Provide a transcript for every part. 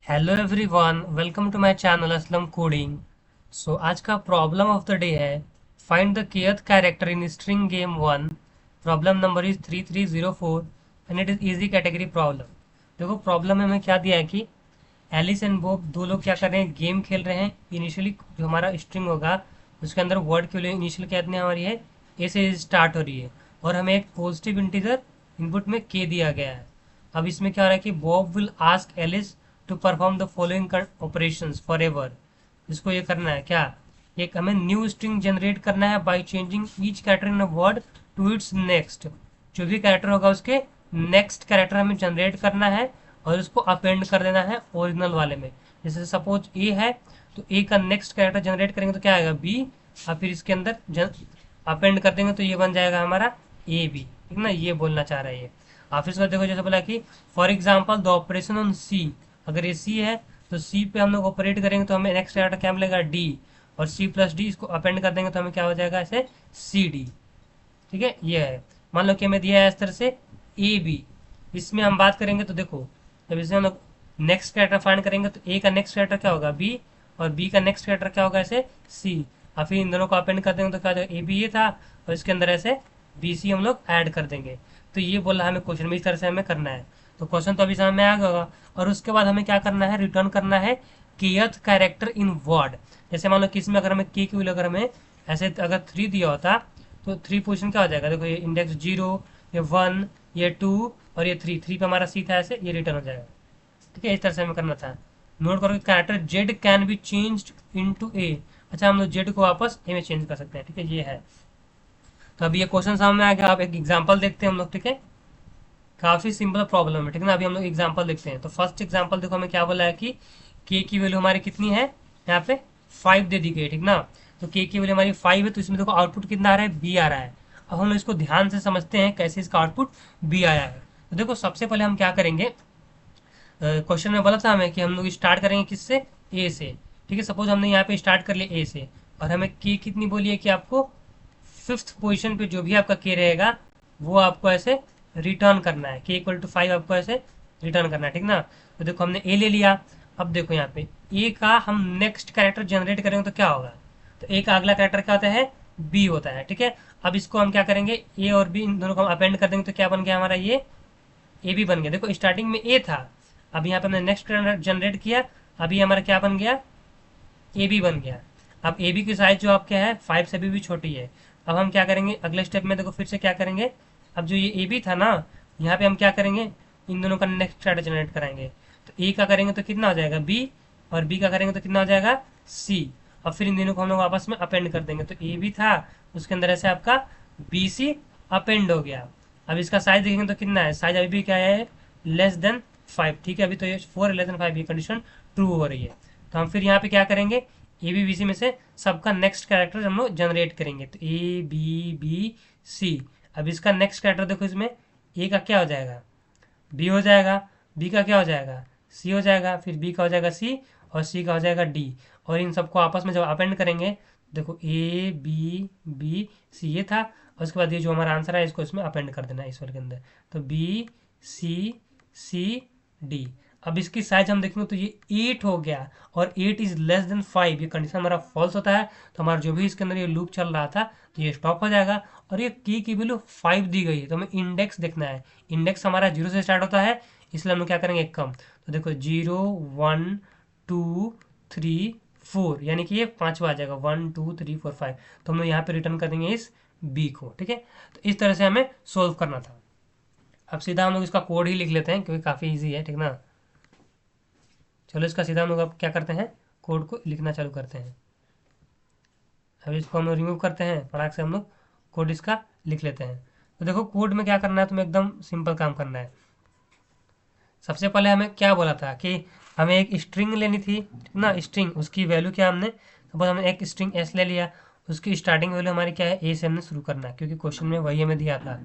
Hello everyone, welcome to my channel Aslam coding. So आज का problem of the day है find the kth character in string game 1। Problem number is 3304 and it is easy category problem. देखो problem में हमें क्या दिया है कि एलिस एंड बॉब दो लोग क्या कर रहे हैं, गेम खेल रहे हैं। इनिशियली जो हमारा स्ट्रिंग होगा उसके अंदर वर्ड के लिए इनिशियल क्या इतनी हमारी है, ए से स्टार्ट हो रही है और हमें एक पॉजिटिव इंटीजर इनपुट में के दिया गया है। अब इसमें क्या हो रहा है कि Bob will ask Alice to perform the following operations forever. इसको ये करना है क्या, एक हमें न्यू स्ट्रिंग जनरेट करना है by changing each character in a word to its next. जो भी कैरेक्टर होगा उसके नेक्स्ट कैरेक्टर हमें जनरेट करना है और उसको अपेंड कर देना है ओरिजिनल वाले में। जैसे सपोज ए है तो ए का नेक्स्ट कैरेक्टर जनरेट करेंगे तो क्या आएगा बी, और फिर इसके अंदर अपेंड कर देंगे तो ये बन जाएगा हमारा ए बी। ठीक ना, ये बोलना चाह रहा है ये। आप इसको देखो जैसे बोला कि for example the operation on C, अगर ये सी है तो सी पे हम लोग ऑपरेट करेंगे तो हमें नेक्स्ट कैरेक्टर क्या मिलेगा डी, और सी प्लस डी इसको अपेंड कर देंगे तो हमें क्या हो जाएगा ऐसे सी डी। ठीक है, ये है। मान लो कि हमें दिया है इस तरह से ए बी। इसमें हम बात करेंगे तो देखो, जब इसमें हम लोग नेक्स्ट कैरेक्टर फाइंड करेंगे तो ए का नेक्स्ट कैरेक्टर क्या होगा बी, और बी का नेक्स्ट कैरेक्टर क्या होगा ऐसे सी। और फिर इन दोनों को अपेंड कर देंगे तो क्या हो जाएगा ए बी, ये था, और इसके अंदर ऐसे बी सी हम लोग ऐड कर देंगे। तो ये बोला हमें क्वेश्चन में इस तरह से हमें करना है। तो क्वेश्चन तो अभी समझ में आ गया होगा। और उसके बाद हमें क्या करना है, रिटर्न करना है kth कैरेक्टर इन वर्ड। जैसे मान लो किसी में अगर हमें की वैल्यू अगर हमें ऐसे अगर 3 दिया होता तो 3 पोजिशन क्या हो जाएगा, देखो ये इंडेक्स 0, ये 1, ये 2 और ये 3 पे हमारा सी था, ऐसे ये रिटर्न हो जाएगा। ठीक है, इस तरह से हमें करना था। नोट करो कि character Z can be changed into A. अच्छा, हम लोग जेड को वापस ए में चेंज कर सकते हैं। ठीक है, ये है। तो अभी ये क्वेश्चन सामने आ गया, आप एक एग्जांपल देखते हैं हम लोग। ठीक है, काफी सिंपल प्रॉब्लम है। ठीक है ना, अभी हम लोग एग्जांपल देखते हैं। तो फर्स्ट एग्जांपल देखो, हमें क्या बोला है कि के की वैल्यू हमारी कितनी है, यहाँ पे 5 दे दी गई। ठीक ना, तो के की वैल्यू हमारी 5 है तो इसमें देखो आउटपुट कितना आ रहा है, बी आ रहा है। अब हम लोग इसको ध्यान से समझते हैं कैसे इसका आउटपुट बी आया है। तो देखो सबसे पहले हम क्या करेंगे, क्वेश्चन में बोला था हमें कि हम लोग स्टार्ट करेंगे किससे, ए से। ठीक है, सपोज हमने यहाँ पे स्टार्ट कर लिया ए से, और हमें की कितनी बोली है कि आपको फिफ्थ पोजीशन पे जो भी आपका के रहेगा वो आपको ऐसे रिटर्न करना है। के इक्वल टू 5 आपको ऐसे रिटर्न करना है। ठीक ना, तो देखो हमने ए ले लिया। अब देखो यहाँ पे ए का हम नेक्स्ट कैरेक्टर जनरेट करेंगे तो क्या होगा, तो ए का अगला कैरेक्टर क्या होता है, बी होता है। ठीक है, अब इसको हम क्या करेंगे, ए और बी इन दोनों को हम अपेंड कर देंगे तो क्या बन गया हमारा ये ए बी बन गया। देखो स्टार्टिंग में ए था, अब यहाँ पे हमने नेक्स्ट जनरेट किया, अभी हमारा क्या बन गया, ए बी बन गया। अब ए बी की साइज जो आपके है 5 से भी छोटी है। अब हम क्या करेंगे अगले स्टेप में, देखो फिर से क्या करेंगे, अब जो ये ए बी था ना, यहाँ पे हम क्या करेंगे, इन दोनों का नेक्स्ट कैरेक्टर जनरेट कराएंगे। तो ए का करेंगे तो कितना हो जाएगा बी, और बी का करेंगे तो कितना हो जाएगा सी। और फिर इन दोनों को हम लोग आपस में अपेंड कर देंगे। तो ए बी था, उसके अंदर ऐसे आपका बी सी अपेंड हो गया। अब इसका साइज देखेंगे तो कितना है, साइज अभी भी क्या है, लेस देन 5। ठीक है, अभी तो ये 4 लेस देन 5 ये कंडीशन ट्रू हो रही है। तो हम फिर यहाँ पे क्या करेंगे, ए बी बी सी में से सबका नेक्स्ट कैरेक्टर हम लोग जनरेट करेंगे। तो ए बी बी सी, अब इसका नेक्स्ट कैरेक्टर देखो, इसमें ए का क्या हो जाएगा, बी हो जाएगा, बी का क्या हो जाएगा, सी हो जाएगा, फिर बी का हो जाएगा सी, और सी का हो जाएगा डी। और इन सबको आपस में जब अपेंड करेंगे, देखो ए बी बी सी ये था, और उसके बाद ये जो हमारा आंसर है इसको इसमें अपेंड कर देना है इस वाले के अंदर। तो बी सी सी डी। अब इसकी साइज हम देखेंगे तो ये 8 हो गया, और 8 इज लेस देन 5, ये कंडीशन हमारा फॉल्स होता है। तो हमारा जो भी इसके अंदर ये लूप चल रहा था तो ये स्टॉप हो जाएगा। और ये की वैल्यू 5 दी गई है तो हमें इंडेक्स देखना है। इंडेक्स हमारा 0 से स्टार्ट होता है, इसलिए हम लोग क्या करेंगे कम। तो देखो 0 1 2 3 4, यानी कि ये पांचवा आ जाएगा, 1 2 3 4 5। तो हम लोग यहाँ पे रिटर्न कर देंगे इस बी को। ठीक है, तो इस तरह से हमें सोल्व करना था। अब सीधा हम लोग इसका कोड ही लिख लेते हैं क्योंकि काफ़ी इजी है। ठीक ना, चलो इसका सीधा हम लोग अब क्या करते हैं, कोड को लिखना चालू करते हैं। अब इसको हम लोग रिमूव करते हैं, फटाक से हम लोग कोड इसका लिख लेते हैं। तो देखो कोड में क्या करना है, तुम्हें एकदम सिंपल काम करना है। सबसे पहले हमें क्या बोला था कि हमें एक स्ट्रिंग लेनी थी। ठीक ना, स्ट्रिंग उसकी वैल्यू क्या, हमने सपोज हमने एक स्ट्रिंग एस ले लिया, उसकी स्टार्टिंग वैल्यू हमारी क्या है, ए से हमने शुरू करना है क्योंकि क्वेश्चन में वही हमें दिया था।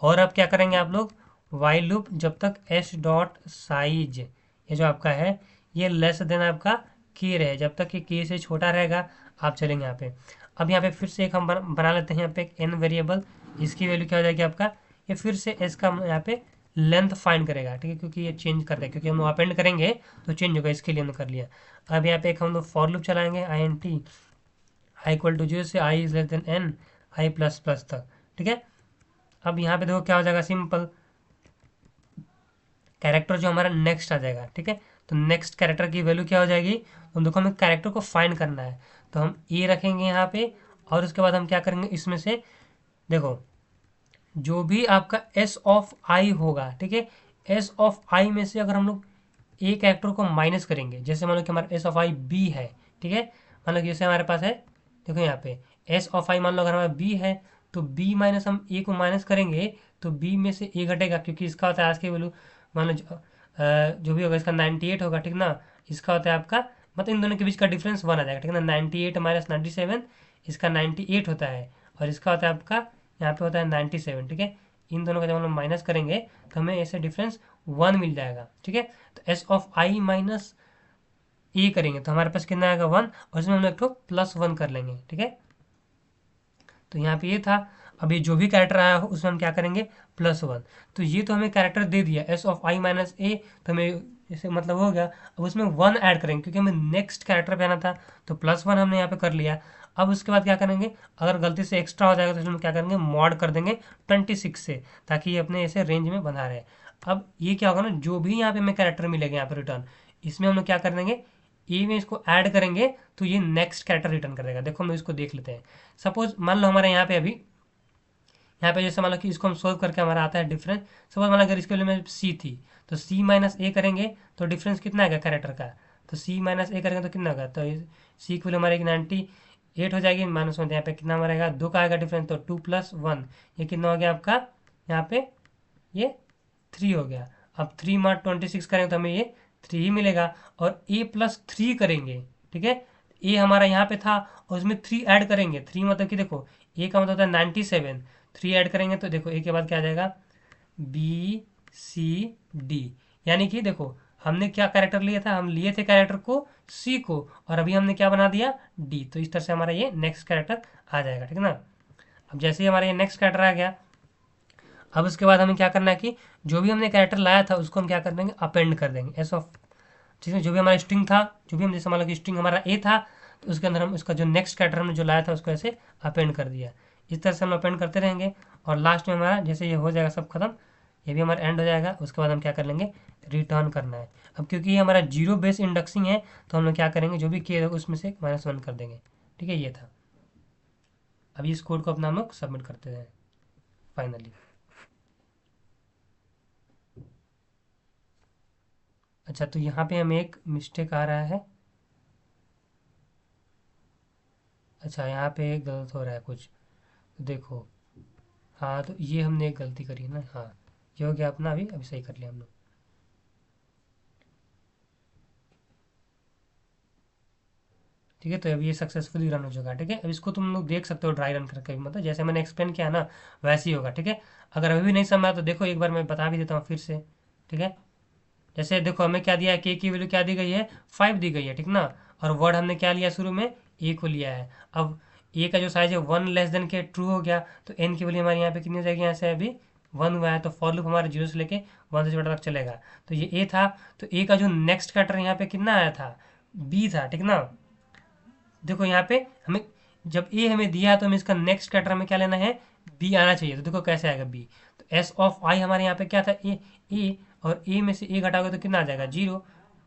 और अब क्या करेंगे आप लोग, वाइल लूप जब तक एस डॉट साइज ये जो आपका है ये लेस देन आपका की रहे, जब तक ये की से छोटा रहेगा आप चलेंगे यहाँ पे। अब यहाँ पे फिर से एक हम बना लेते हैं यहाँ पे एक एन वेरिएबल, इसकी वैल्यू क्या हो जाएगी आपका, ये फिर से एस का हम यहाँ पे लेंथ फाइंड करेगा, ठीक है, क्योंकि ये चेंज कर रहा है, क्योंकि हम अपेंड करेंगे तो चेंज होगा, इसके लिए हमने कर लिया। अब यहाँ पे एक हम लोग फॉर लूप चलाएंगे, I N T I equal to 0 से I is less than N I plus plus तक, ठीक है। अब यहाँ पे देखो क्या हो जाएगा, सिंपल कैरेक्टर जो हमारा नेक्स्ट आ जाएगा, ठीक है। तो नेक्स्ट कैरेक्टर की वैल्यू क्या हो जाएगी, तो देखो हमें कैरेक्टर को फाइंड करना है, तो हम ए रखेंगे यहाँ पे, और उसके बाद हम क्या करेंगे, इसमें से देखो जो भी आपका एस ऑफ आई होगा, ठीक है, एस ऑफ आई में से अगर हम लोग ए कैरेक्टर को माइनस करेंगे, जैसे मान लो कि हमारा एस ऑफ आई बी है, ठीक है, मान लो कि जैसे हमारे पास है, देखो यहाँ पे एस ऑफ आई मान लो अगर हमारा बी है, तो बी माइनस हम ए को माइनस करेंगे तो बी में से ए घटेगा, क्योंकि इसका होता है आज की वैल्यू, मान लो जो भी होगा इसका 98 होगा, ठीक ना। इसका होता है आपका, मतलब इन दोनों के बीच का डिफरेंस 1 आ जाएगा, ठीक है ना। 98 माइनस 97, इसका 98 होता है, और इसका होता है आपका यहाँ पे होता है 97, ठीक है। इन दोनों का जब हम लोग माइनस करेंगे तो हमें ऐसे डिफरेंस 1 मिल जाएगा, ठीक है। तो एस ऑफ आई माइनस ए करेंगे तो हमारे पास कितना आएगा 1, और इसमें हम लोग एक तो +1 कर लेंगे, ठीक है। तो यहाँ पे ये था। अब ये जो भी कैरेक्टर आया हो उसमें हम क्या करेंगे, +1। तो ये तो हमें कैरेक्टर दे दिया एस ऑफ आई माइनस ए, तो हमें जैसे मतलब हो गया। अब उसमें 1 ऐड करेंगे क्योंकि हमें नेक्स्ट कैरेक्टर पे आना था, तो +1 हमने यहाँ पे कर लिया। अब उसके बाद क्या करेंगे, अगर गलती से एक्स्ट्रा हो जाएगा तो इसमें क्या करेंगे, मॉड कर देंगे 26 से, ताकि ये अपने ऐसे रेंज में बना रहे। अब ये क्या होगा ना, जो भी यहाँ पे हमें कैरेक्टर मिलेगा यहाँ पे रिटर्न, इसमें हम लोग क्या कर देंगे, ए में इसको ऐड करेंगे तो ये नेक्स्ट कैरेक्टर रिटर्न कर देगा। देखो हम लोग इसको देख लेते हैं। सपोज मान लो हमारे यहाँ पे अभी, यहाँ पे जैसे मान लो कि इसको हम सोल्व करके हमारा आता है डिफरेंस। सपोज मान लो अगर इसके लिए में सी थी, तो सी माइनस ए करेंगे तो डिफरेंस कितना आएगा कैरेक्टर का, तो सी माइनस ए करेंगे तो कितना होगा, तो सी की वैल्यू हमारी 98 हो जाएगी, माइनस 1 यहाँ पे कितना हमारा आएगा, 2 का आएगा डिफरेंस, तो 2+1 ये कितना हो गया आपका, यहाँ पे ये 3 हो गया। अब 3 मार 26 करेंगे तो हमें ये 3 ही मिलेगा, और a+3 करेंगे, ठीक है। ए हमारा यहाँ पे था और उसमें 3 ऐड करेंगे, 3 मतलब कि देखो ए का मतलब होता है 97, 3 ऐड करेंगे तो देखो ए के बाद क्या आ जाएगा, बी सी डी। यानी कि देखो हमने क्या कैरेक्टर लिया था, हम लिए थे कैरेक्टर को सी को, और अभी हमने क्या बना दिया, डी। तो इस तरह से हमारा ये नेक्स्ट कैरेक्टर आ जाएगा, ठीक है ना। अब जैसे ही हमारा ये नेक्स्ट कैरेक्टर आ गया, अब उसके बाद हमें क्या करना है कि जो भी हमने कैरेक्टर लाया था उसको हम क्या कर देंगे, अपेंड कर देंगे एस ऑफ, ठीक है। जो भी हमारा स्ट्रिंग था, जो भी हम जैसे मान लो कि स्ट्रिंग हमारा ए था, तो उसके अंदर हम उसका जो नेक्स्ट कैरेक्टर हमने जो लाया था उसको ऐसे अपेंड कर दिया। इस तरह से हम अपेंड करते रहेंगे, और लास्ट में हमारा जैसे ये हो जाएगा सब खत्म, ये भी हमारा एंड हो जाएगा। उसके बाद हम क्या कर लेंगे, रिटर्न करना है। अब क्योंकि ये हमारा जीरो बेस इंडेक्सिंग है, तो हम लोग क्या करेंगे, जो भी किया होगा उसमें से -1 कर देंगे, ठीक है। ये था। अभी इस कोड को अपना हम लोग सबमिट करते हैं फाइनली। अच्छा, तो यहाँ पे हमें एक मिस्टेक आ रहा है। अच्छा, यहाँ पे गलत हो रहा है कुछ, देखो। हाँ, तो ये हमने एक गलती करी है ना, हाँ, ये हो गया अपना, अभी अभी सही कर लिया हम लोग। ठीक है, तो अभी ये सक्सेसफुली रन हो चुका है, ठीक है। अब इसको तुम लोग देख सकते हो ड्राई रन करके भी, मतलब जैसे मैंने एक्सप्लेन किया ना वैसे ही होगा, ठीक है। अगर अभी भी नहीं समझा तो देखो एक बार मैं बता भी देता हूँ फिर से, ठीक है। जैसे देखो हमें क्या दिया है, के की वैल्यू क्या दी गई है, 5 दी गई है, ठीक ना। और वर्ड हमने क्या लिया शुरू में, ए को लिया है। अब ए का जो साइज है 1 लेस देन के ट्रू हो गया, तो एन की वैल्यू हमारे यहाँ पे कितनी हो जाएगी, यहाँ से अभी 1 हुआ है, तो फॉर लूप हमारे 0 से लेके 1 से छोटा तक चलेगा। तो ये ए था, तो ए का जो नेक्स्ट कैरेक्टर यहाँ पे कितना आया था, बी था, ठीक ना। देखो यहाँ पे हमें जब ए हमें दिया है तो हमें इसका नेक्स्ट कैरेक्टर में क्या लेना है, बी आना चाहिए। तो देखो कैसे आएगा बी, तो एस ऑफ आई हमारे यहाँ पे क्या था, ए, और ए में से ए घटाओगे तो कितना आ जाएगा 0,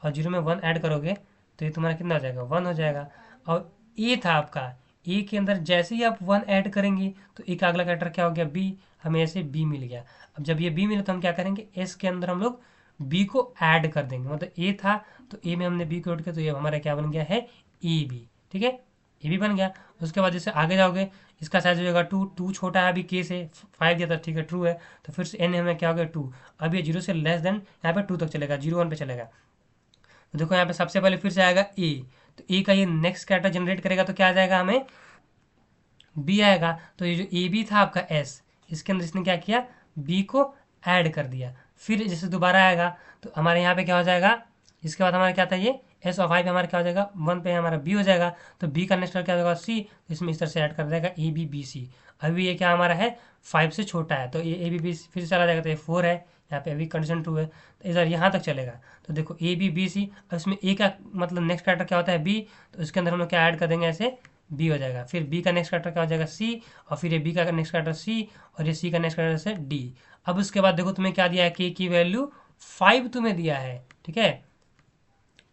और 0 में 1 ऐड करोगे तो ये तुम्हारा कितना हो जाएगा, 1 हो जाएगा। और ए था आपका, ए के अंदर जैसे ही आप 1 ऐड करेंगे तो ए का अगला कैरेक्टर क्या हो गया, बी, हमें ऐसे बी मिल गया। अब जब ये बी मिला तो हम क्या करेंगे, एस के अंदर हम लोग बी को ऐड कर देंगे, मतलब ए था तो ए में हमने बी को ऐड किया, तो ये हमारा क्या बन गया है, ए बी, ठीक है। ये भी बन गया। उसके बाद जैसे आगे जाओगे, इसका साइज हो जाएगा 2, 2 छोटा है अभी के से, 5 दिया था, ठीक है, ट्रू है, तो फिर से एन हमें क्या हो गया 2। अब ये 0 से लेस देन यहाँ पे 2 तक चलेगा, 0 1 पे चलेगा। तो देखो यहाँ पे सबसे पहले फिर से आएगा ए, तो ए का ये नेक्स्ट कैरेक्टर जनरेट करेगा तो क्या आ जाएगा, हमें बी आएगा। तो ये जो ए बी था आपका एस, इसके अंदर इसने क्या किया, बी को ऐड कर दिया। फिर जैसे दोबारा आएगा तो हमारे यहाँ पे क्या हो जाएगा, इसके बाद हमारा क्या था, ये एस ऑफ आई पे हमारा क्या हो जाएगा, 1 पे हमारा बी हो जाएगा, तो बी का नेक्स्ट क्या होगा सी, तो इसमें इस तरह से ऐड कर देगा ए बी सी। अभी ये क्या हमारा है, 5 से छोटा है, तो ये ए बी फिर चला जाएगा, तो ये 4 है, यहाँ पे अभी कंडीशन ट्रू है, तो इधर यहाँ तक चलेगा। तो देखो ए बी बी सी, अब इसमें ए का मतलब नेक्स्ट कैरेक्टर क्या होता है बी, तो इसके अंदर हम लोग क्या ऐड कर देंगे ऐसे बी हो जाएगा। फिर बी का नेक्स्ट कैरेक्टर क्या हो जाएगा सी, और फिर ये बी का नेक्स्ट कैरेक्टर सी, और ये सी का नेक्स्ट कैरेक्टर से डी। अब उसके बाद देखो तुम्हें क्या दिया है, के की वैल्यू 5 तुम्हें दिया है, ठीक है।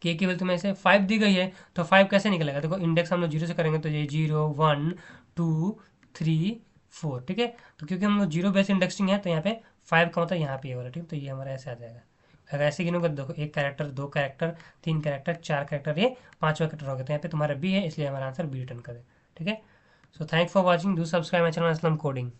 के की वैल्यू तुम्हें ऐसे 5 दी गई है, तो 5 कैसे निकलेगा, देखो इंडेक्स हम लोग जीरो से करेंगे, तो ये 0 1 2 3 4, ठीक है। तो क्योंकि हम लोग जीरो बेस इंडेक्सिंग है, तो यहाँ पे 5 का मतलब यहाँ पे ये वाला, ठीक है। तो ये हमारा ऐसे आ जाएगा। अगर ऐसे गिनोगे तो देखो एक कैरेक्टर, दो कैरेक्टर, तीन कैरेक्टर, चार कैरेक्टर, ये पांचवा कैरेक्टर हो गया। तो यहाँ पे तुम्हारा बी है, इसलिए हमारा आंसर बी रिटर्न करे, ठीक है। So thank for watching, do subscribe my channel Aslam coding.